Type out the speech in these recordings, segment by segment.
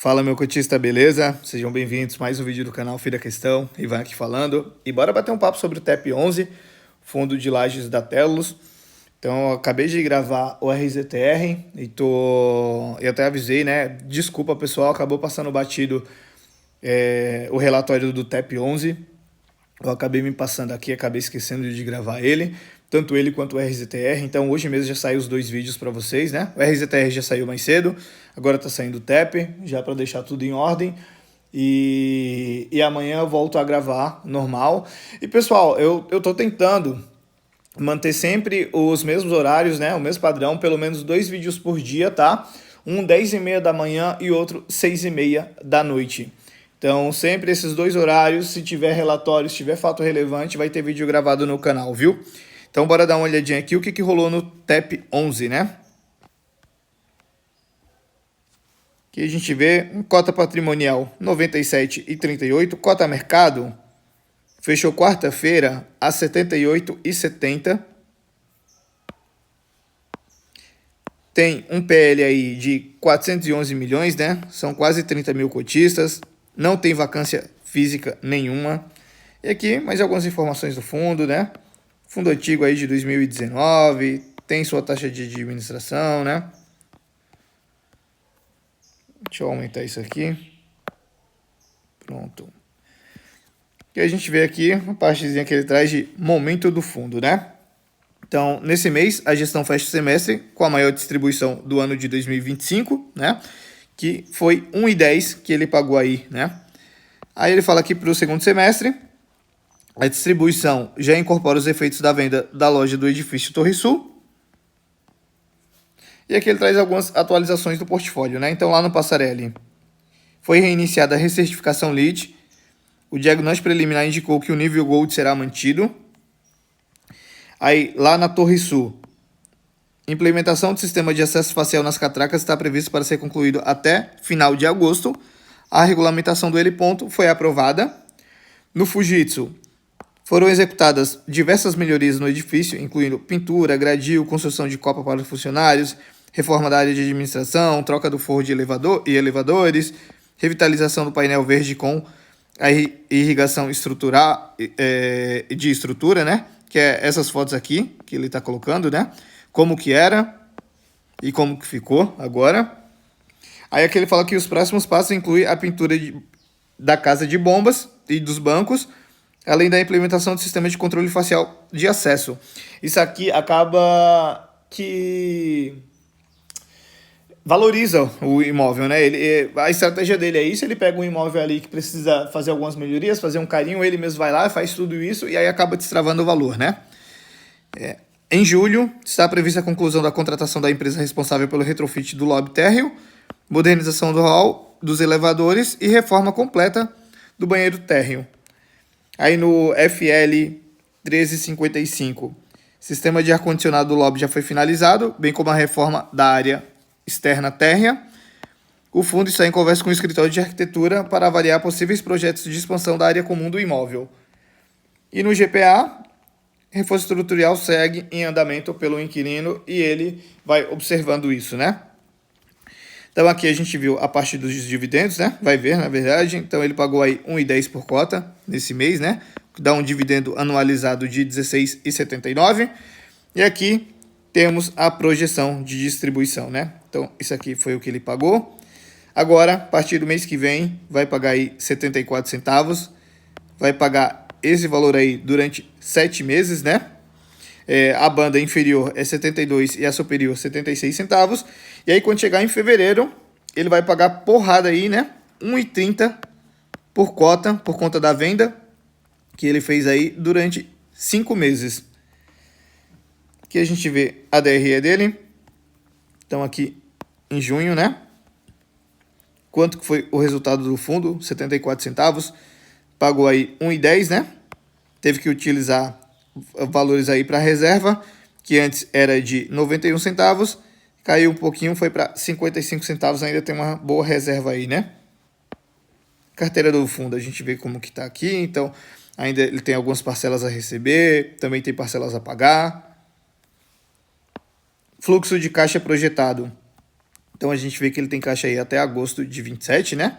Fala, meu cotista, beleza? Sejam bem-vindos a mais um vídeo do canal Fim da Questão. Ivan aqui falando. E bora bater um papo sobre o TEP11, fundo de lajes da Telos. Então, eu acabei de gravar o RZTR e eu até avisei, né? Desculpa, pessoal, acabou passando batido o relatório do TEP11. Eu acabei me passando aqui, acabei esquecendo de gravar ele, tanto ele quanto o RZTR. Então hoje mesmo já saiu os dois vídeos para vocês, né? O RZTR já saiu mais cedo, agora tá saindo o TEP, já para deixar tudo em ordem. E amanhã eu volto a gravar normal. E pessoal, eu tô tentando manter sempre os mesmos horários, né? O mesmo padrão, pelo menos 2 vídeos por dia, tá? Um 10h30 da manhã e outro 6h30 da noite. Então, sempre esses dois horários, se tiver relatório, se tiver fato relevante, vai ter vídeo gravado no canal, viu? Então, bora dar uma olhadinha aqui o que rolou no TEP11, né? Aqui a gente vê cota patrimonial 97,38, cota mercado fechou quarta-feira a 78,70. Tem um PL aí de 411 milhões, né? São quase 30 mil cotistas. Não tem vacância física nenhuma. E aqui mais algumas informações do fundo, né? Fundo antigo aí de 2019, tem sua taxa de administração, né? Deixa eu aumentar isso aqui. Pronto. E a gente vê aqui uma partezinha que ele traz de momento do fundo, né? Então, nesse mês, a gestão fecha o semestre com a maior distribuição do ano de 2025, né? Que foi 1,10 que ele pagou aí, né? Aí ele fala aqui para o segundo semestre, a distribuição já incorpora os efeitos da venda da loja do edifício Torre Sul. E aqui ele traz algumas atualizações do portfólio, né? Então lá no Passarelli foi reiniciada a recertificação LEED. O diagnóstico preliminar indicou que o nível Gold será mantido. Aí lá na Torre Sul, implementação do sistema de acesso facial nas catracas está previsto para ser concluído até final de agosto. A regulamentação do heliponto foi aprovada. No Fujitsu, foram executadas diversas melhorias no edifício, incluindo pintura, gradil, construção de copa para os funcionários, reforma da área de administração, troca do forro de elevador e elevadores, revitalização do painel verde com a irrigação estrutural, de estrutura, né? Que é essas fotos aqui que ele está colocando, né? Como que era e como que ficou agora. Aí aqui ele fala que os próximos passos incluem a pintura da casa de bombas e dos bancos, além da implementação do sistema de controle facial de acesso. Isso aqui acaba que valoriza o imóvel, né? A estratégia dele é isso, ele pega um imóvel ali que precisa fazer algumas melhorias, fazer um carinho, ele mesmo vai lá, faz tudo isso e aí acaba destravando o valor, né? Em julho, está prevista a conclusão da contratação da empresa responsável pelo retrofit do lobby térreo, modernização do hall, dos elevadores e reforma completa do banheiro térreo. Aí no FL 1355, sistema de ar-condicionado do lobby já foi finalizado, bem como a reforma da área externa térrea. O fundo está em conversa com o escritório de arquitetura para avaliar possíveis projetos de expansão da área comum do imóvel. E no GPA, reforço estrutural segue em andamento pelo inquilino e ele vai observando isso, né? Então aqui a gente viu a parte dos dividendos, né? Vai ver, na verdade. Então ele pagou aí 1,10 por cota nesse mês, né? Dá um dividendo anualizado de 16,79. E aqui temos a projeção de distribuição, né? Então isso aqui foi o que ele pagou. Agora, a partir do mês que vem, vai pagar aí 74 centavos. Vai pagar esse valor aí durante 7 meses, né? A banda inferior é 72 e a superior 76 centavos. E aí quando chegar em fevereiro, ele vai pagar porrada aí, né? 1,30 por cota, por conta da venda que ele fez aí durante 5 meses. Aqui a gente vê a DRE dele. Então aqui em junho, né? Quanto que foi o resultado do fundo? 74 centavos. Pagou aí 1,10, né? Teve que utilizar valores aí para reserva, que antes era de 91 centavos, caiu um pouquinho, foi para 55 centavos, ainda tem uma boa reserva aí, né? Carteira do fundo, a gente vê como que tá aqui, então ainda ele tem algumas parcelas a receber, também tem parcelas a pagar. Fluxo de caixa projetado. Então a gente vê que ele tem caixa aí até agosto de 27, né?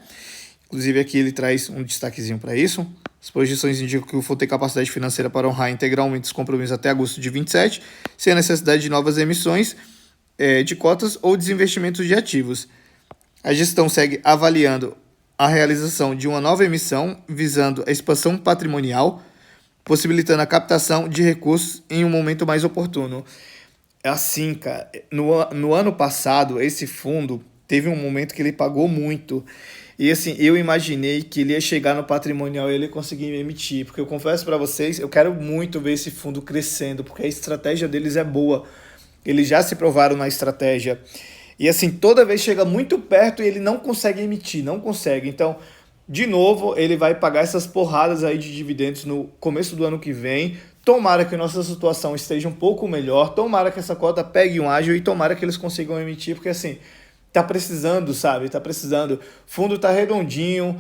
Inclusive aqui ele traz um destaquezinho para isso. As projeções indicam que o fundo tem capacidade financeira para honrar integralmente os compromissos até agosto de 27, sem a necessidade de novas emissões de cotas ou desinvestimentos de ativos. A gestão segue avaliando a realização de uma nova emissão visando a expansão patrimonial, possibilitando a captação de recursos em um momento mais oportuno. É assim, cara, no ano passado, esse fundo teve um momento que ele pagou muito. E assim, eu imaginei que ele ia chegar no patrimonial e ele ia conseguir emitir. Porque eu confesso para vocês, eu quero muito ver esse fundo crescendo, porque a estratégia deles é boa. Eles já se provaram na estratégia. E assim, toda vez chega muito perto e ele não consegue emitir, não consegue. Então, de novo, ele vai pagar essas porradas aí de dividendos no começo do ano que vem. Tomara que nossa situação esteja um pouco melhor, tomara que essa cota pegue um ágio e tomara que eles consigam emitir, porque assim, tá precisando, sabe? Tá precisando. O fundo tá redondinho,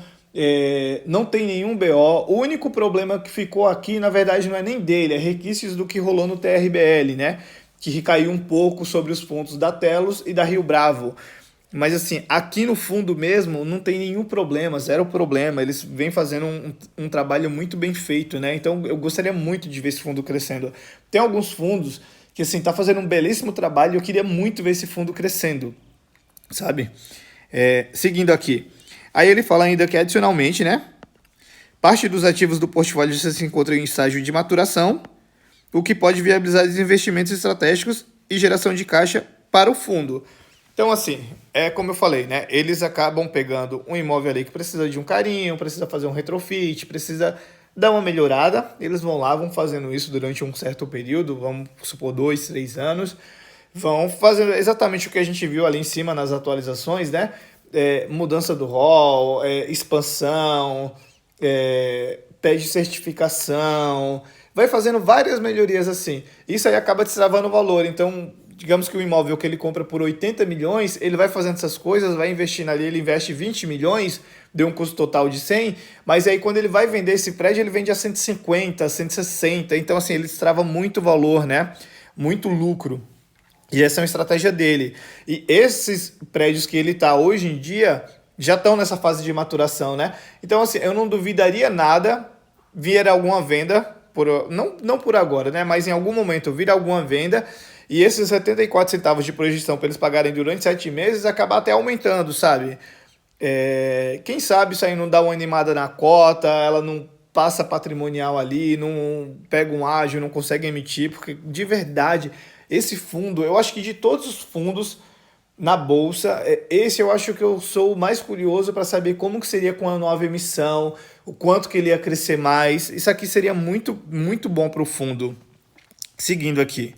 não tem nenhum BO. O único problema que ficou aqui, na verdade, não é nem dele, é requisitos do que rolou no TRBL, né? Que recaiu um pouco sobre os pontos da Telos e da Rio Bravo. Mas assim, aqui no fundo mesmo não tem nenhum problema, zero problema. Eles vêm fazendo um trabalho muito bem feito, né? Então eu gostaria muito de ver esse fundo crescendo. Tem alguns fundos que assim, tá fazendo um belíssimo trabalho e eu queria muito ver esse fundo crescendo, sabe? Seguindo aqui. Aí ele fala ainda que adicionalmente, né? Parte dos ativos do portfólio já se encontra em estágio de maturação, o que pode viabilizar investimentos estratégicos e geração de caixa para o fundo. Então, assim, como eu falei, né? Eles acabam pegando um imóvel ali que precisa de um carinho, precisa fazer um retrofit, precisa dar uma melhorada. Eles vão lá, vão fazendo isso durante um certo período, vamos supor 2, 3 anos. Vão fazer exatamente o que a gente viu ali em cima nas atualizações, né? Mudança do rol, expansão, pede certificação, vai fazendo várias melhorias assim. Isso aí acaba destravando o valor. Então, digamos que o imóvel que ele compra por 80 milhões, ele vai fazendo essas coisas, vai investindo ali, ele investe 20 milhões, deu um custo total de 100, mas aí quando ele vai vender esse prédio, ele vende a 150, 160. Então, assim, ele destrava muito valor, né? Muito lucro. E essa é uma estratégia dele. E esses prédios que ele está hoje em dia já estão nessa fase de maturação, né? Então, assim, eu não duvidaria nada vir alguma venda, não por agora, né? Mas em algum momento vir alguma venda e esses 74 centavos de projeção para eles pagarem durante 7 meses acabar até aumentando, sabe? Quem sabe isso aí não dá uma animada na cota, ela não passa patrimonial ali, não pega um ágio, não consegue emitir, porque de verdade, esse fundo, eu acho que de todos os fundos na bolsa, esse eu acho que eu sou o mais curioso para saber como que seria com a nova emissão, o quanto que ele ia crescer mais. Isso aqui seria muito, muito bom para o fundo. Seguindo aqui,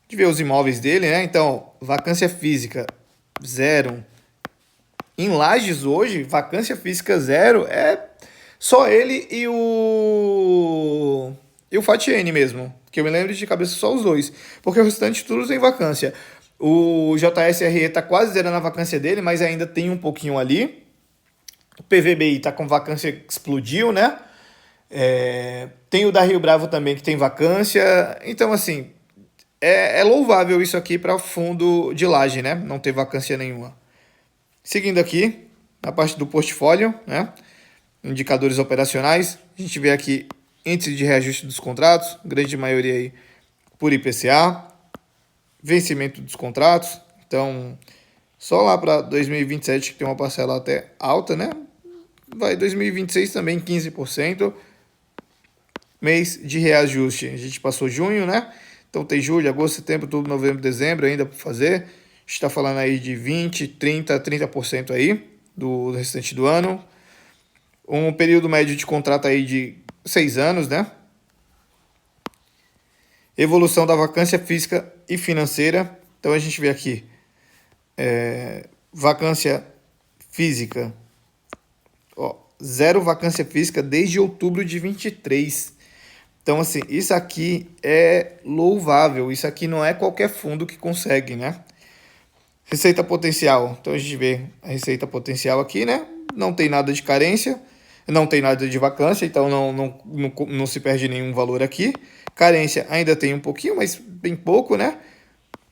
de ver os imóveis dele, né? Então, vacância física, zero. Em Lages hoje, vacância física zero é só ele e o Fatiene mesmo. Que eu me lembro de cabeça só os dois. Porque o restante tudo tem vacância. O JSRE tá quase zerando a vacância dele, mas ainda tem um pouquinho ali. O PVBI tá com vacância que explodiu, né? Tem o da Rio Bravo também que tem vacância. Então, assim, é louvável isso aqui para fundo de laje, né? Não ter vacância nenhuma. Seguindo aqui, na parte do portfólio, né? Indicadores operacionais, a gente vê aqui índice de reajuste dos contratos, grande maioria aí por IPCA, vencimento dos contratos, então só lá para 2027 que tem uma parcela até alta, né? Vai 2026 também 15%, mês de reajuste, a gente passou junho, né? Então tem julho, agosto, setembro, outubro, novembro, dezembro ainda para fazer, a gente está falando aí de 20, 30% aí do restante do ano, um período médio de contrato aí de 6 anos, né? Evolução da vacância física e financeira. Então a gente vê aqui vacância física, zero vacância física desde outubro de 23. Então assim, isso aqui é louvável. Isso aqui não é qualquer fundo que consegue, né? Receita potencial. Então a gente vê a receita potencial aqui, né? Não tem nada de carência. Não tem nada de vacância, então não se perde nenhum valor aqui. Carência ainda tem um pouquinho, mas bem pouco, né?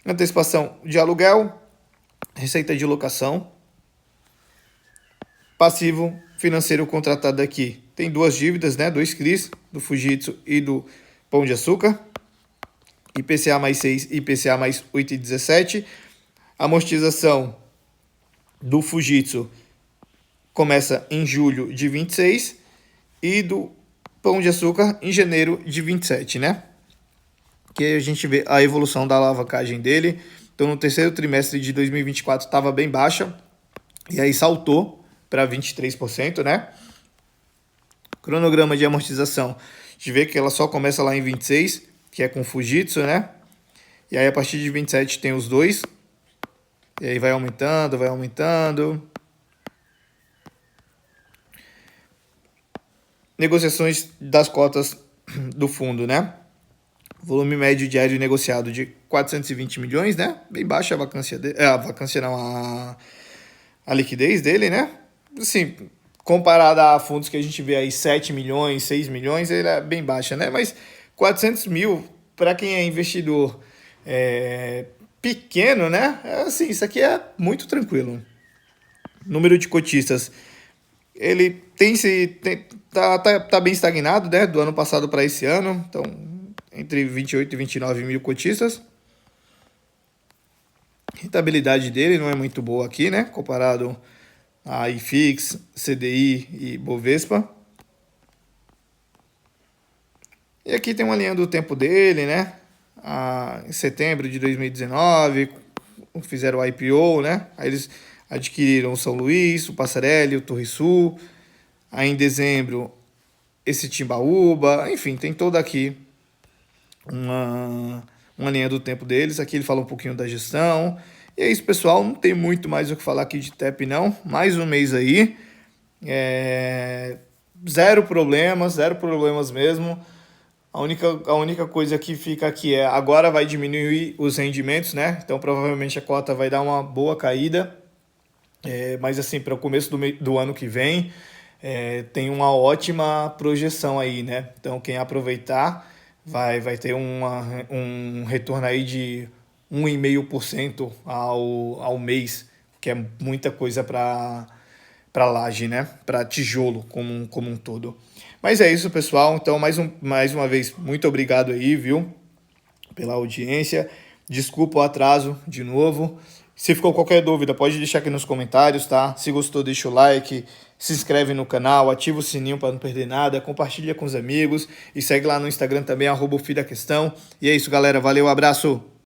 Antecipação de aluguel, receita de locação, passivo financeiro contratado aqui. Tem duas dívidas, né? Dois CRIs, do Fujitsu e do Pão de Açúcar. IPCA mais 6, IPCA mais 8,17. Amortização do Fujitsu começa em julho de 26 e do Pão de Açúcar em janeiro de 27, né? Que a gente vê a evolução da alavancagem dele. Então, no terceiro trimestre de 2024 estava bem baixa e aí saltou para 23%, né? Cronograma de amortização, a gente vê que ela só começa lá em 26, que é com Fujitsu, né? E aí a partir de 27 tem os dois. E aí vai aumentando, vai aumentando. Negociações das cotas do fundo, né? Volume médio diário negociado de 420 milhões, né? Bem baixa a vacância dele. A vacância não, a liquidez dele, né? Assim, comparada a fundos que a gente vê aí 7 milhões, 6 milhões, ele é bem baixa, né? Mas 400 mil, para quem é investidor pequeno, né? Assim, isso aqui é muito tranquilo. Número de cotistas, ele tá bem estagnado, né? Do ano passado para esse ano, então entre 28 e 29 mil cotistas. A rentabilidade dele não é muito boa aqui, né? Comparado a IFIX, CDI e Bovespa. E aqui tem uma linha do tempo dele, né? Em setembro de 2019, fizeram o IPO, né? Aí eles adquiriram o São Luís, o Passarelli, o Torre Sul. Aí em dezembro, esse Timbaúba. Enfim, tem toda aqui uma linha do tempo deles. Aqui ele fala um pouquinho da gestão. E é isso, pessoal. Não tem muito mais o que falar aqui de TEP, não. Mais um mês aí. Zero problemas mesmo. A única coisa que fica aqui é agora vai diminuir os rendimentos, né? Então provavelmente a cota vai dar uma boa caída. Mas assim, para o começo do ano que vem, tem uma ótima projeção aí, né? Então quem aproveitar vai ter um retorno aí de 1,5% ao mês, que é muita coisa para laje, né? Para tijolo como um todo. Mas é isso, pessoal. Então, mais uma vez, muito obrigado aí, viu? Pela audiência. Desculpa o atraso de novo. Se ficou qualquer dúvida, pode deixar aqui nos comentários, tá? Se gostou, deixa o like, se inscreve no canal, ativa o sininho para não perder nada, compartilha com os amigos e segue lá no Instagram também, @o Fio da Questão. E é isso, galera. Valeu, abraço!